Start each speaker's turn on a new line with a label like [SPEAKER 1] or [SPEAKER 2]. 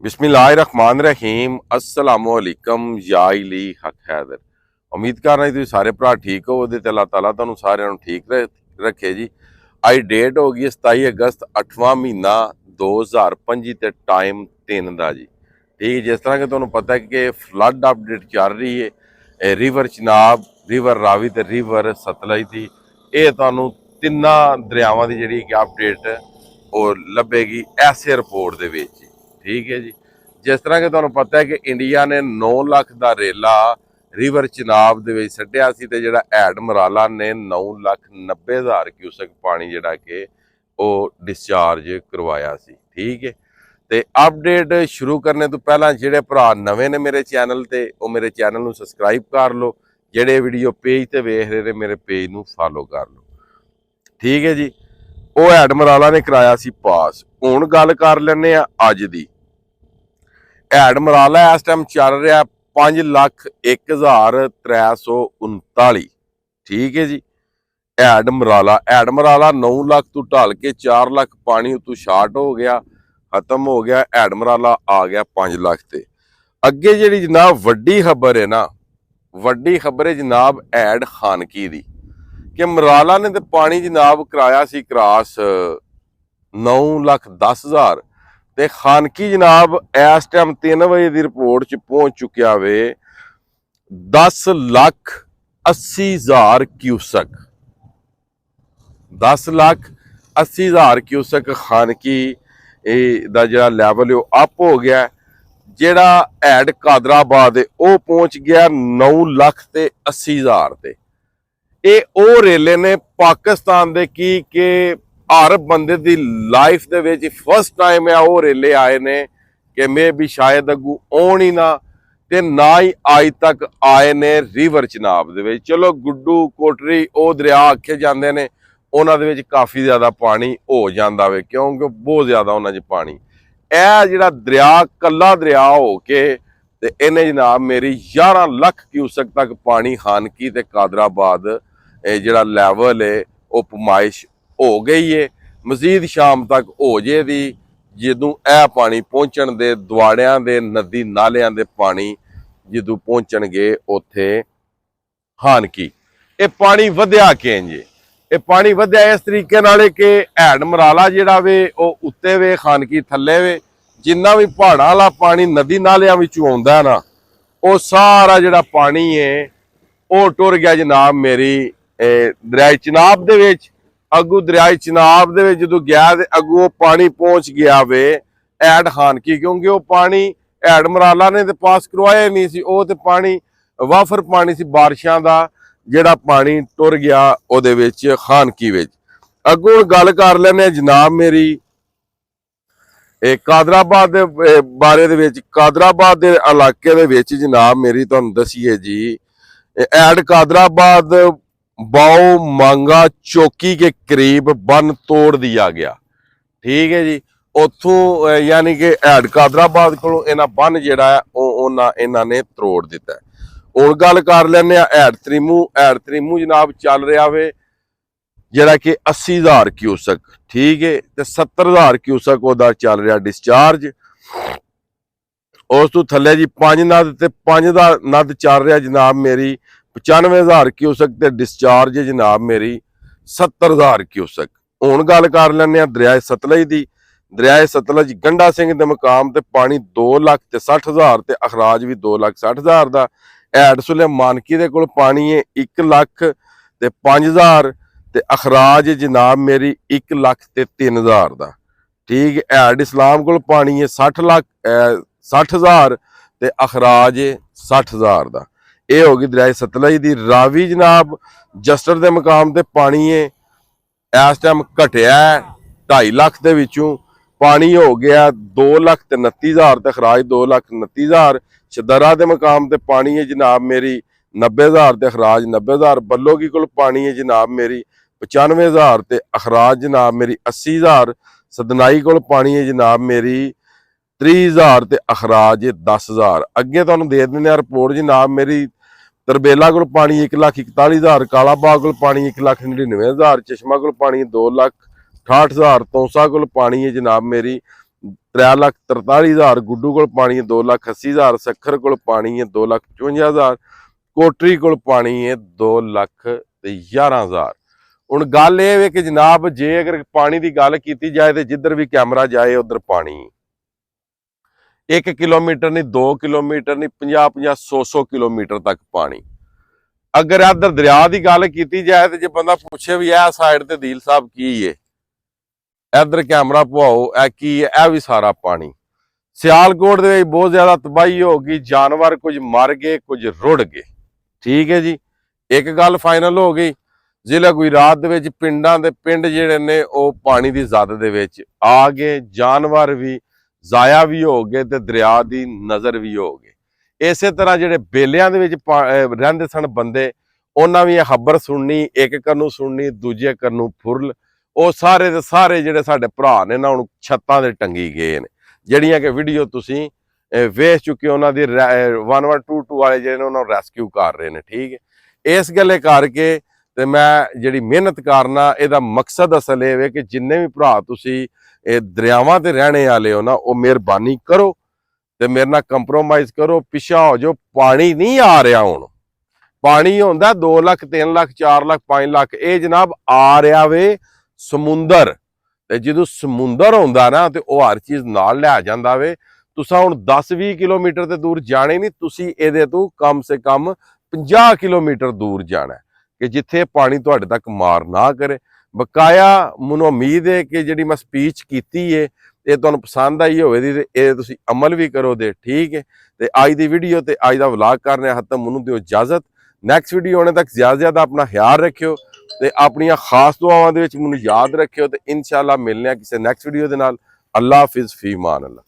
[SPEAKER 1] बिस्मिल्लाहिर्रहमानिर्रहीम अस्सलामुअलैकुम या इली हक हैदर। उम्मीद कर रहे तुम सारे भरा ठीक हो वो अल्लाह ताला तुहानू सारिਆਂ ਨੂੰ ठीक रखे जी। अज डेट हो गई 27 अगस्त 8वां महीना 2025 ते टाइम 3 ਦਾ जी। ठीक जिस तरह कि तुहानू पता है कि फ्लड अपडेट चल रही है रिवर चिनाब रिवर रावी ते रिवर सतलज की ये तुहानू तिन्ना दरियावां की जिहड़ी अपडेट वो लभेगी ऐसे रिपोर्ट दे विच। ठीक है जी। जिस तरह कि तुहानू पता है कि इंडिया ने 9 ਲੱਖ का रेला रिवर चिनाब दे विच सड्डिया सी ते जिहड़ा ऐड मराला ने 9,90,000 क्यूसक पानी जिहड़ा कि वो डिस्चार्ज करवाया सी। ठीक है। तो अपडेट शुरू करने तो पहला जिहड़े भरा नवे ने मेरे चैनल ते वो मेरे चैनल नू सबसक्राइब कर लो, जिहड़े वीडियो पेज ते वेख रहे ने मेरे पेज नू फॉलो कर लो। ठीक है जी। वो ऐड मराला ने कराया सी पास। हुण गल कर लैने आ अज दी। ऐड मराला इस टाइम चल रहा 5,01,339। ठीक है जी। ऐड मराला 9 ਲੱਖ तू ढल के 4 ਲੱਖ पानी तू शार्ट हो गया, खत्म हो गया। ऐड मराला आ गया 5 ਲੱਖ ते। अगे जी जनाब वड्डी खबर है ना, वड्डी खबर है जनाब ऐड खानकी दी कि मराला ने तो पानी जनाब कराया सी क्रॉस 9,10,000 ते खानकी जनाब इस टाइम 3 बजे की रिपोर्ट च पहुंच चुकिया वे 10,80,000 क्यूसक। 10,80,000 क्यूसक खानकी दा जिहड़ा लैवल है अप हो गया। जिहड़ा ऐड कादराबाद है वह पहुंच गया 9,80,000 ते। ये ओ रेले ने पाकिस्तान दे की के हर बंदे दी life they which first time है वो रेले आए ने कि मैं भी शायद अगू आउण ही ना ते ना ही अज तक आए ने रिवर चिनाब दे विच। चलो गुड्डू कोटरी ओ दरिया आखे जांदे ने उन्हां दे विच काफ़ी ज़्यादा पानी हो जांदा वे क्योंकि बहुत ज़्यादा उन्हां च पानी। यह जिहड़ा दरिया कल्ला दरिया हो के ते इन्हें जनाब मेरी 11 ਲੱਖ क्यूसक तक पानी खानकी ते कादराबाद जिहड़ा लैवल है वो पमाइश हो गई है। मजीद शाम तक हो जाएगी जदों यह पानी पहुँचण दे दुआड़ियां दे नदी नालियां दे पानी जदों पहुँचणगे उत्थे खानकी। ये पानी वधिया किंज जे? ये पानी वधिया इस तरीके नाल कि ऐड मराला जिहड़ा वे वो उत्ते वे खानकी थल्ले वे। जिन्ना भी पहाड़ां वाला पानी नदी नालियां विचों आउंदा है ना वो सारा जिहड़ा पानी है वो टुर गया जनाब मेरी दरिया चिनाब दे विच। अगू दरिया चिनाब दे विच जदों गया ते अगू पानी पहुंच गया वे ऐड खानकी क्योंकि वो पानी ऐड मराला ने तो पास करवाया नहीं सी। वो तो पानी वाफर पानी सी बारिशां दा जिहड़ा पानी टुर गया उहदे विच खानकी विच। अगू गल कर लैने जनाब मेरी कादराबाद दे बारे दे विच। कादराबाद दे इलाके दे विच जनाब मेरी तुहानूं दसीए जी ऐड कादराबाद बाओ मांगा चौकी के करीब बन तोड़ दिया गया। ठीक है जी। उथों यानी कि ऐड कादराबाद को इन्हां बन जिहड़ा है इन्हां ने तोड़ दिता है। हुण गल कर लैने ऐड त्रिमू। ऐड त्रिमू जनाब चल रहा वे जिहड़ा कि 80,000 क्यूसक। ठीक है। ते 70,000 क्यूसक उहदा चल रहा डिस्चार्ज। उस तो थल्ले जी 5 नद ते 5 दा नद चल रहा जनाब मेरी 95,000 क्यूसक ते डिस्चार्ज जनाब मेरी 70,000 क्यूसक। हुण गल कर लैने दरिया सतलज दी। दरिया सतलज गंडा सिंह दे मकाम ते पानी 2,60,000 ते अखराज भी 2,60,000 दा। ऐड सुलेमानकी दे कोल पानी है 1,05,000 ते अखराज जनाब मेरी 1,03,000 दा। ठीक है। ऐड इस्लाम कोल पानी है 60,000 ते अखराज 60,000 दा। ये होगी दरिया सतलज दी। रावी जनाब जस्टर दे मकाम ते पानी है इस टाइम घटिया 2.5 ਲੱਖ दे विचों पानी हो गया 2,29,000 ते अखराज 2,29,000। शदरा दे मकाम ते पानी है जनाब मेरी 90,000 ते अखराज 90,000। बल्लोगी कोल पानी है जनाब मेरी 95,000 ते अखराज जनाब मेरी 80,000। सदनाई कोल पानी है जनाब मेरी 30,000 ते अखराज 10,000। अगे तुहानूं दे दिंदे रिपोर्ट जनाब मेरी तरबेला को पानी 1,41,000। कालाबाग को पानी 1,99,000। चश्मा को पानी 2,68,000। तौसा को पानी है जनाब मेरी 3,43,000 ਗੁੱਡੂ ਕੋਲ ਪਾਣੀ ਹੈ, 2,80,000 ਸੱਖਰ ਕੋਲ ਪਾਣੀ ਹੈ, 2,54,000 ਕੋਟਰੀ ਕੋਲ ਪਾਣੀ ਹੈ, 2,11,000। ਹੁਣ ਗੱਲ ਇਹ ਵੇ ਕਿ ਜਨਾਬ ਜੇ ਅਗਰ ਪਾਣੀ ਦੀ ਗੱਲ ਕੀਤੀ ਜਾਏ ਤੇ ਜਿੱਧਰ ਵੀ ਕੈਮਰਾ ਜਾਏ ਉਧਰ ਪਾਣੀ। 1 ਕਿਲੋਮੀਟਰ ਨਹੀਂ, 2 ਕਿਲੋਮੀਟਰ ਨਹੀਂ, 50-50 100 ਕਿਲੋਮੀਟਰ ਤੱਕ ਪਾਣੀ। ਅਗਰ ਇੱਧਰ ਦਰਿਆ ਦੀ ਗੱਲ ਕੀਤੀ ਜਾਏ ਤੇ ਜੇ ਬੰਦਾ ਪੁੱਛੇ ਵੀ ਇਹ ਸਾਈਡ ਤੇ ਦੀਲ ਸਾਹਿਬ ਕੀ ਹੈ, ਇੱਧਰ ਕੈਮਰਾ ਪਵਾਓ ਇਹ ਕੀ ਹੈ, ਇਹ ਵੀ ਸਾਰਾ ਪਾਣੀ। ਸਿਆਲਕੋਟ ਦੇ ਵਿੱਚ ਬਹੁਤ ਜ਼ਿਆਦਾ ਤਬਾਹੀ ਹੋ ਗਈ, ਜਾਨਵਰ ਕੁਝ ਮਰ ਗਏ, ਕੁਝ ਰੁੜ ਗਏ। ਠੀਕ ਹੈ ਜੀ, ਇੱਕ ਗੱਲ ਫਾਈਨਲ ਹੋ ਗਈ। ਜ਼ਿਲ੍ਹਾ ਗੁਜਰਾਤ ਦੇ ਵਿੱਚ ਪਿੰਡ ਜਿਹੜੇ ਨੇ ਉਹ ਪਾਣੀ ਦੀ ਜ਼ਦ ਦੇ ਵਿੱਚ ਆ ਗਏ, ਜਾਨਵਰ ਵੀ ਜ਼ਾਇਆ ਵੀ ਹੋ ਗਏ ਤੇ ਦਰਿਆ ਦੀ ਨਜ਼ਰ ਵੀ ਹੋ ਗਏ। ਇਸੇ ਤਰ੍ਹਾਂ ਜਿਹੜੇ ਬੇਲਿਆਂ ਦੇ ਵਿੱਚ ਰਹਿੰਦੇ ਸਨ ਬੰਦੇ, ਉਹਨਾਂ ਵੀ ਇਹ ਖਬਰ ਸੁਣਨੀ, ਇੱਕ ਕੰਨੋਂ ਸੁਣਨੀ, ਦੂਜੇ ਕੰਨੋਂ ਫੁਰਲ। ਉਹ ਸਾਰੇ ਦੇ ਸਾਰੇ ਜਿਹੜੇ ਸਾਡੇ ਭਰਾ ਨੇ ਨਾ ਹੁਣ ਛੱਤਾਂ ਦੇ ਟੰਗੀ ਗਏ ਨੇ, ਜਿਹੜੀਆਂ ਕਿ ਵੀਡੀਓ ਤੁਸੀਂ ਵੇਖ ਚੁੱਕੇ ਹੋ। ਉਹਨਾਂ ਦੀ 1122 ਵਾਲੇ ਜਿਹੜੇ ਨੇ ਉਹਨਾਂ ਨੂੰ ਰੈਸਕਿਊ ਕਰ ਰਹੇ ਨੇ। ਠੀਕ ਹੈ, ਇਸ ਗੱਲੇ ਕਰਕੇ ਤੇ ਮੈਂ ਜਿਹੜੀ ਮਿਹਨਤ ਕਰਨਾ, ਇਹਦਾ ਮਕਸਦ ਅਸਲ ਇਹ ਵੇ ਕਿ ਜਿੰਨੇ ਵੀ ਭਰਾ ਤੁਸੀਂ ਇਹ ਦਰਿਆਵਾਂ ਤੇ ਰਹਿਣੇ ਵਾਲੇ ਹੋ ਨਾ, ਉਹ ਮਿਹਰਬਾਨੀ ਕਰੋ ਤੇ ਮੇਰੇ ਨਾਲ ਕੰਪਰੋਮਾਈਜ਼ ਕਰੋ, ਪਿੱਛਾ ਹੋ ਜਾਓ। ਪਾਣੀ ਨਹੀਂ ਆ ਰਿਹਾ, ਹੁਣ ਪਾਣੀ ਹੁੰਦਾ 2 ਲੱਖ 3 ਲੱਖ 4 ਲੱਖ 5 ਲੱਖ, ਇਹ ਜਨਾਬ ਆ ਰਿਹਾ ਵੇ ਸਮੁੰਦਰ। ਤੇ ਜਦੋਂ ਸਮੁੰਦਰ ਹੁੰਦਾ ਨਾ ਤੇ ਉਹ ਹਰ ਚੀਜ਼ ਨਾਲ ਲੈ ਜਾਂਦਾ ਵੇ। ਤੁਸੀਂ ਹੁਣ 10-20 ਕਿਲੋਮੀਟਰ ਤੇ ਦੂਰ ਜਾਣੇ ਨਹੀਂ, ਤੁਸੀਂ ਇਹਦੇ ਤੋਂ ਕਮ ਸੇ ਕਮ 50 ਕਿਲੋਮੀਟਰ ਦੂਰ ਜਾਣਾ ਕਿ ਜਿੱਥੇ ਪਾਣੀ ਤੁਹਾਡੇ ਤੱਕ ਮਾਰ ਨਾ ਕਰੇ। ਬਕਾਇਆ ਮੈਨੂੰ ਉਮੀਦ ਹੈ ਕਿ ਜਿਹੜੀ ਮੈਂ ਸਪੀਚ ਕੀਤੀ ਹੈ ਇਹ ਤੁਹਾਨੂੰ ਪਸੰਦ ਆਈ ਹੋਵੇਗੀ ਤੇ ਇਹ ਤੁਸੀਂ ਅਮਲ ਵੀ ਕਰੋ ਦੇ। ਠੀਕ ਹੈ, ਤੇ ਅੱਜ ਦੀ ਵੀਡੀਓ ਤੇ ਅੱਜ ਦਾ ਵਲੌਗ ਕਰਨੇ ਹੱਦ ਤੱਕ ਮੈਨੂੰ ਦਿਓ ਇਜਾਜ਼ਤ। ਨੈਕਸਟ ਵੀਡੀਓ ਆਉਣੇ ਤੱਕ ਜ਼ਿਆਦਾ ਜ਼ਿਆਦਾ ਆਪਣਾ ਖਿਆਲ ਰੱਖਿਓ ਤੇ ਆਪਣੀਆਂ ਖਾਸ ਦੁਆਵਾਂ ਦੇ ਵਿੱਚ ਮੈਨੂੰ ਯਾਦ ਰੱਖਿਓ ਤੇ ਇਨਸ਼ਾਅੱਲਾ ਮਿਲਨੇ ਆ ਕਿਸੇ ਨੈਕਸਟ ਵੀਡੀਓ ਦੇ ਨਾਲ। ਅੱਲਾ ਹਾਫਿਜ਼, ਫੀ ਮਾਨ ਅੱਲਾ।